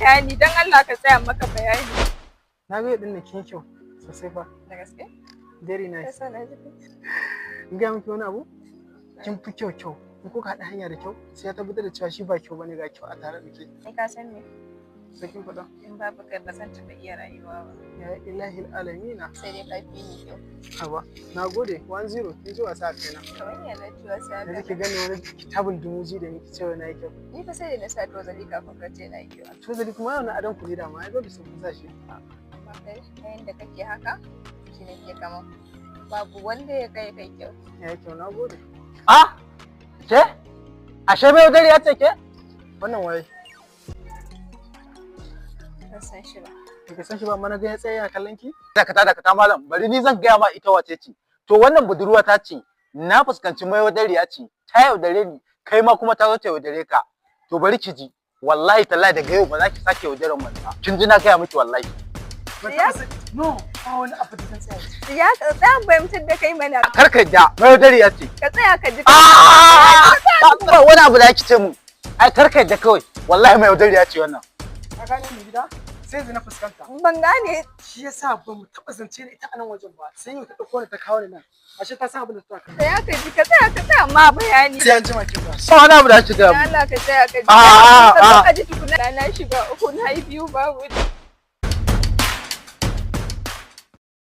bayani don Allah ka tsaya maka bayani. Na ga yadda kin kyau sosai fa. Da gaske? Very nice. Kasa na ji. In ga miki wani abu? Kin fi kyau. In kuka haɗa hanya da kyau sai ya tabbatar da cewa shi ba kyau bane ga kyau a tare da ke. Kai ka san me? Sai kin faɗa. In babu kai ba zan taɓa iya rayuwa ba. Ya ilahi alamina. Sai dai ka fi ni kyau. Haba, na gode 1-0 kin ji wasa kaina. Kamar yana cewa sai Da nake gane wani kitabun dumuji da nake cewa na yi kyau. Ni fa sai da na sa tozali kafin ka ce na yi kyau. Tozali kuma yana adon ku ne da ma ai dole sai kun sa shi. Amma kai yayin da kake haka shi ne ke kama. Babu wanda ya kai kai kyau. Ya yi kyau, na gode. Ah! Ke? Ashe bai dare ya ce ke? Wannan waye? Ban san shi ba. Kike san shi ba mana ga ya tsaya yana kallon ki? Dakata malam, bari ni zan gaya ma ita wace ce. To wannan budurwa ta ce, na fuskanci mai wadariya ce, ta yaudare ni, kai ma kuma ta zo ta yaudare ka. To bari ki ji, wallahi tallahi daga yau ba za ki sake yaudaran mu ba. Kin ji na gaya miki wallahi. No, ba wani abu da zan tsaya. Ya tsaya fahimtar da kai mana. Kar ka ja, mai wadariya ce. Ka tsaya ka ji. Ba wani abu da ki ce mu. Ai kar ka ja kawai, wallahi mai wadariya ce wannan. Ka gane ni gida? Sai zai na fuskanta. Ban gane. Shi yasa ba mu taɓa zance da ita a nan wajen ba. Sai yau ta ɗauko ni ta kawo ni nan. Ashe ta san abin da ta kai. Tsaya ka ji, ka tsaya ma bayani. Sai an jima kin ba. Ba wani abu da ki gaya mu. Allah ka tsaya ka ji. A'a. Ka ji tukuna na shiga uku na yi biyu babu.